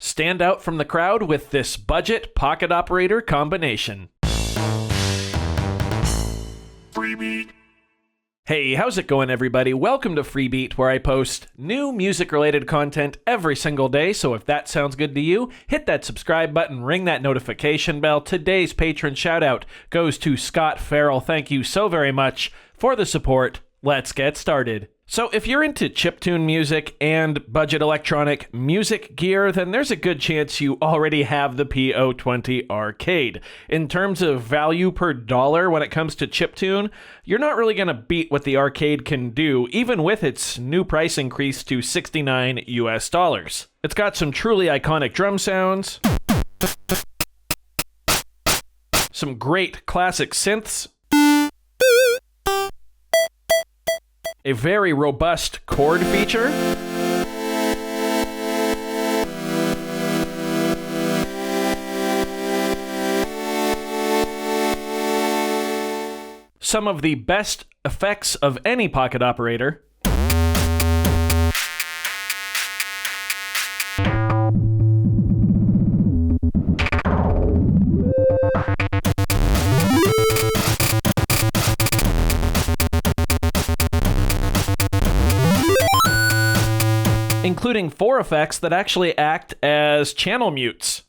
Stand out from the crowd with this budget pocket operator combination. Freebeat. Hey, how's it going, everybody? Welcome to Freebeat, where I post new music-related content every single day, so if that sounds good to you, hit that subscribe button, ring that notification bell. Today's patron shout-out goes to Scott Farrell. Thank you so very much for the support. Let's get started. So if you're into chiptune music and budget electronic music gear, then there's a good chance you already have the PO20 Arcade. In terms of value per dollar when it comes to chiptune, you're not really going to beat what the Arcade can do, even with its new price increase to $69 US. It's got some truly iconic drum sounds, some great classic synths, a very robust chord feature, some of the best effects of any pocket operator, including 4 effects that actually act as channel mutes.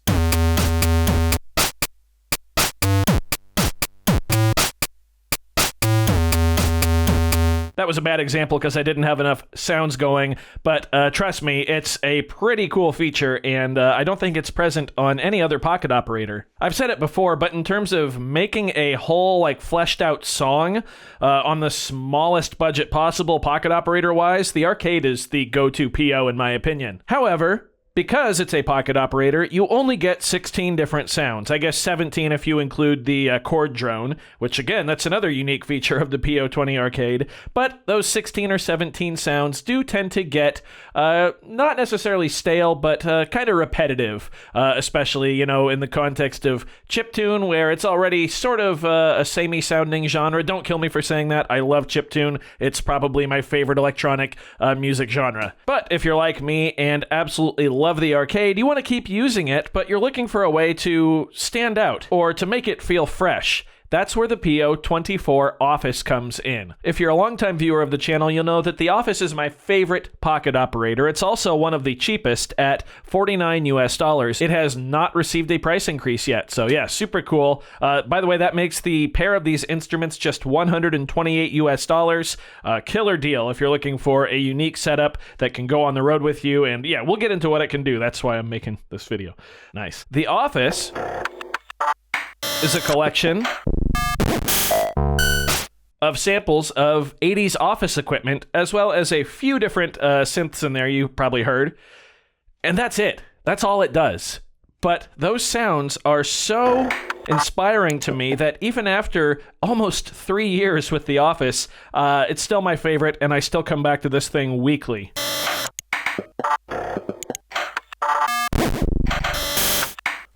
That was a bad example because I didn't have enough sounds going, but trust me, it's a pretty cool feature, and I don't think it's present on any other pocket operator. I've said it before, but in terms of making a whole, fleshed out song on the smallest budget possible pocket operator-wise, the Arcade is the go-to PO in my opinion. However, because it's a pocket operator, you only get 16 different sounds. I guess 17 if you include the chord drone, which again, that's another unique feature of the PO20 Arcade. But those 16 or 17 sounds do tend to get not necessarily stale, but kind of repetitive, especially, in the context of chiptune, where it's already sort of a samey sounding genre. Don't kill me for saying that. I love chiptune. It's probably my favorite electronic music genre. But if you're like me and absolutely love the Arcade, you want to keep using it, but you're looking for a way to stand out or to make it feel fresh. That's where the PO24 Office comes in. If you're a longtime viewer of the channel, you'll know that the Office is my favorite pocket operator. It's also one of the cheapest at $49 US. It has not received a price increase yet, so yeah, super cool. By the way, that makes the pair of these instruments just $128 US. Killer deal if you're looking for a unique setup that can go on the road with you, and yeah, we'll get into what it can do. That's why I'm making this video. Nice. The Office is a collection of samples of 80s office equipment, as well as a few different synths in there you probably heard. And that's it. That's all it does. But those sounds are so inspiring to me that even after almost 3 years with The Office, it's still my favorite, and I still come back to this thing weekly.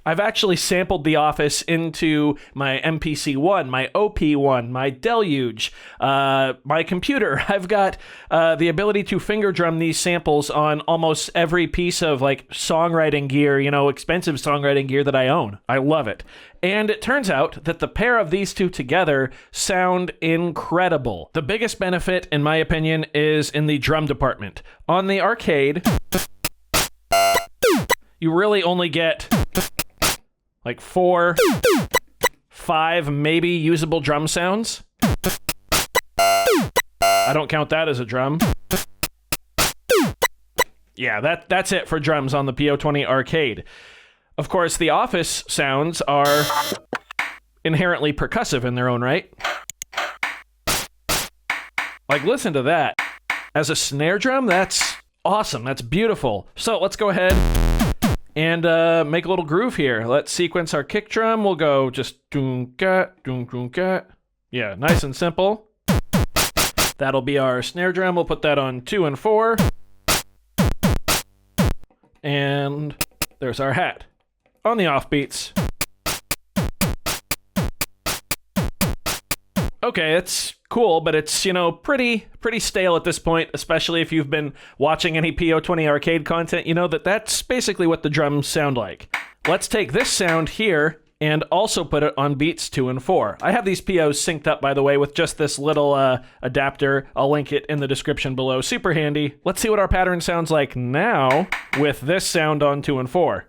I've actually sampled The Office into my MPC-1, my OP-1, my Deluge, my computer. I've got the ability to finger drum these samples on almost every piece of songwriting gear, expensive songwriting gear that I own. I love it. And it turns out that the pair of these two together sound incredible. The biggest benefit, in my opinion, is in the drum department. On the Arcade, you really only get 4, 5 maybe usable drum sounds. I don't count that as a drum. Yeah, that's it for drums on the PO20 Arcade. Of course, the Office sounds are inherently percussive in their own right. Listen to that. As a snare drum, that's awesome. That's beautiful. So let's go ahead and make a little groove here. Let's sequence our kick drum. We'll go just doom-ga, doom-doom-ga. Yeah, nice and simple. That'll be our snare drum. We'll put that on 2 and 4. And there's our hat. On the offbeats. Okay, it's cool, but it's, you know, pretty stale at this point, especially if you've been watching any PO20 arcade content. You know that that's basically what the drums sound like. Let's take this sound here and also put it on beats 2 and 4. I have these POs synced up, by the way, with just this little adapter. I'll link it in the description below. Super handy. Let's see what our pattern sounds like now with this sound on 2 and 4.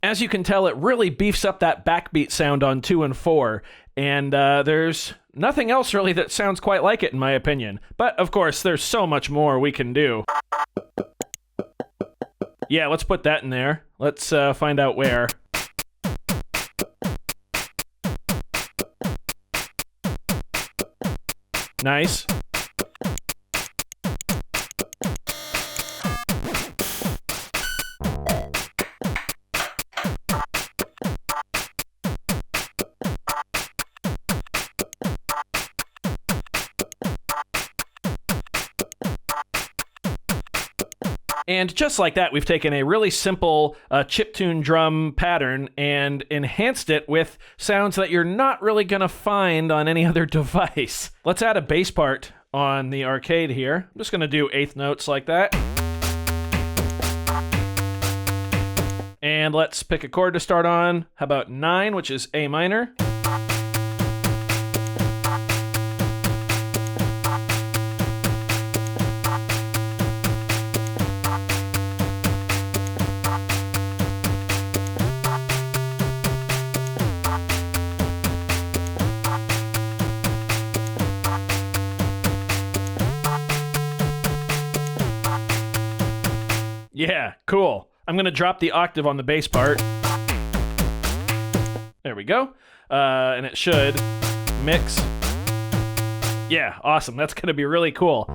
As you can tell, it really beefs up that backbeat sound on 2 and 4, and there's nothing else really that sounds quite like it, in my opinion. But, of course, there's so much more we can do. Yeah, let's put that in there. Let's find out where. Nice. And just like that, we've taken a really simple chiptune drum pattern and enhanced it with sounds that you're not really going to find on any other device. Let's add a bass part on the arcade here. I'm just going to do 8th notes like that. And let's pick a chord to start on. How about 9, which is A minor? Yeah, cool. I'm going to drop the octave on the bass part. There we go. And it should mix. Yeah, awesome. That's going to be really cool.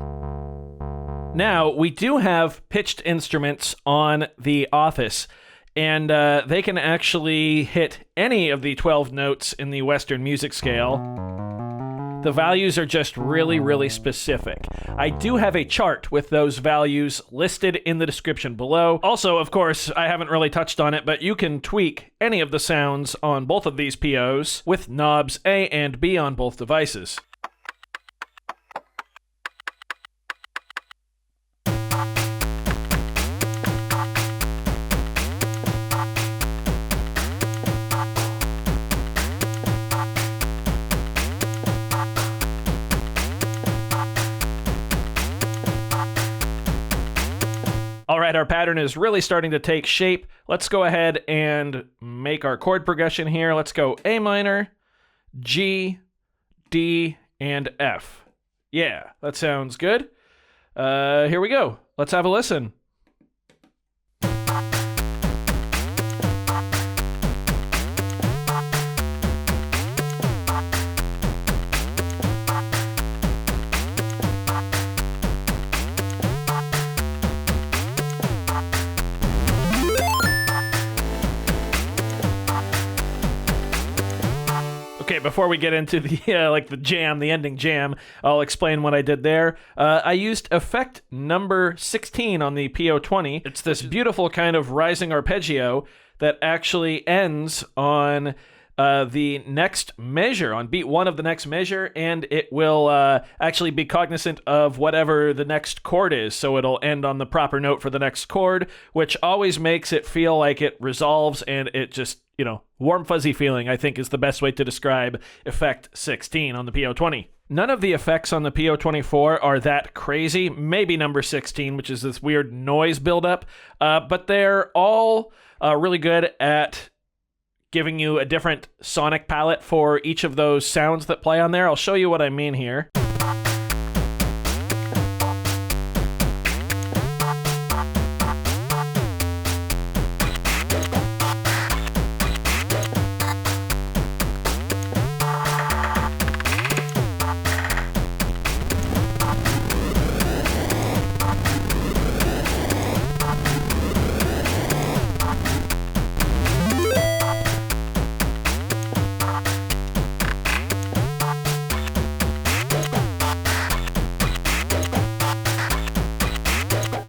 Now, we do have pitched instruments on the Office, and they can actually hit any of the 12 notes in the Western music scale. The values are just really specific. I do have a chart with those values listed in the description below. Also, of course, I haven't really touched on it, but you can tweak any of the sounds on both of these POs with knobs A and B on both devices. All right, our pattern is really starting to take shape. Let's go ahead and make our chord progression here. Let's go A minor, G, D, and F. Yeah, that sounds good. Here we go. Let's have a listen. Okay, before we get into the the ending jam, I'll explain what I did there. I used effect number 16 on the PO20. It's this beautiful kind of rising arpeggio that actually ends on the next measure, on beat 1 of the next measure, and it will actually be cognizant of whatever the next chord is, so it'll end on the proper note for the next chord, which always makes it feel like it resolves, and it just, you know, warm fuzzy feeling, I think, is the best way to describe effect 16 on the PO20. None of the effects on the PO24 are that crazy, maybe number 16, which is this weird noise buildup, but they're all really good at giving you a different sonic palette for each of those sounds that play on there. I'll show you what I mean here.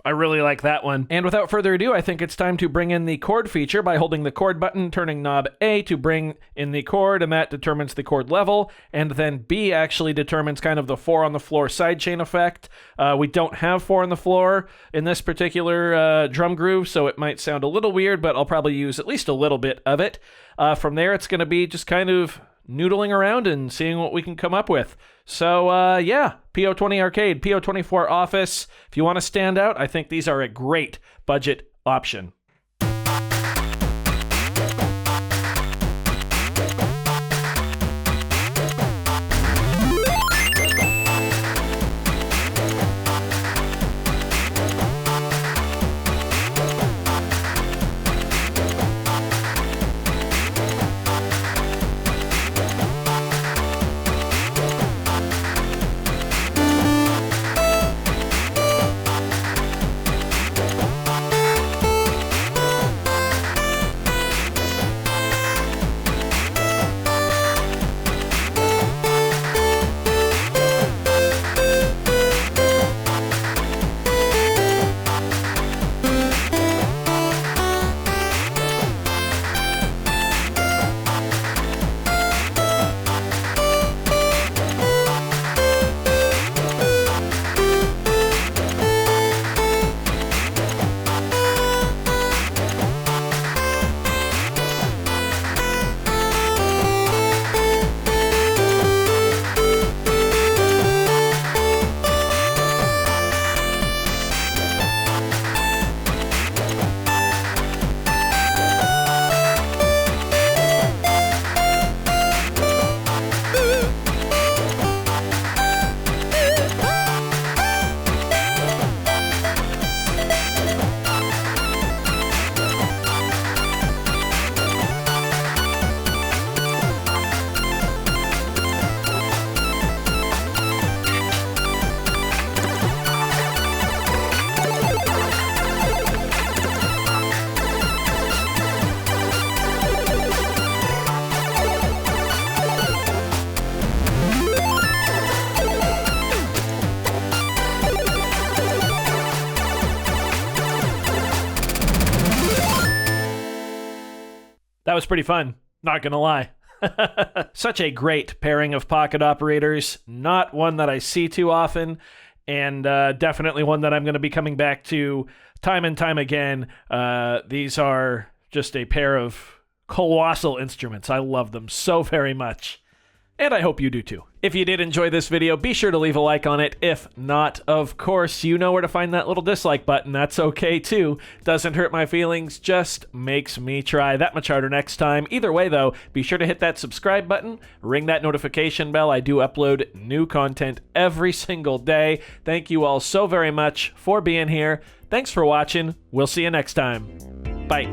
I really like that one. And without further ado, I think it's time to bring in the chord feature by holding the chord button, turning knob A to bring in the chord, and that determines the chord level. And then B actually determines kind of the 4 on the floor sidechain effect. We don't have 4 on the floor in this particular drum groove, so it might sound a little weird, but I'll probably use at least a little bit of it. From there, it's going to be just kind of noodling around and seeing what we can come up with. So yeah, PO20 Arcade, PO24 Office. If you want to stand out, I think these are a great budget option. That was pretty fun, not gonna lie. Such a great pairing of pocket operators, not one that I see too often, and definitely one that I'm going to be coming back to time and time again. These are just a pair of colossal instruments. I love them so very much. And I hope you do too. If you did enjoy this video, be sure to leave a like on it. If not, of course, you know where to find that little dislike button. That's okay too. Doesn't hurt my feelings, just makes me try that much harder next time. Either way though, be sure to hit that subscribe button, ring that notification bell. I do upload new content every single day. Thank you all so very much for being here. Thanks for watching. We'll see you next time. Bye.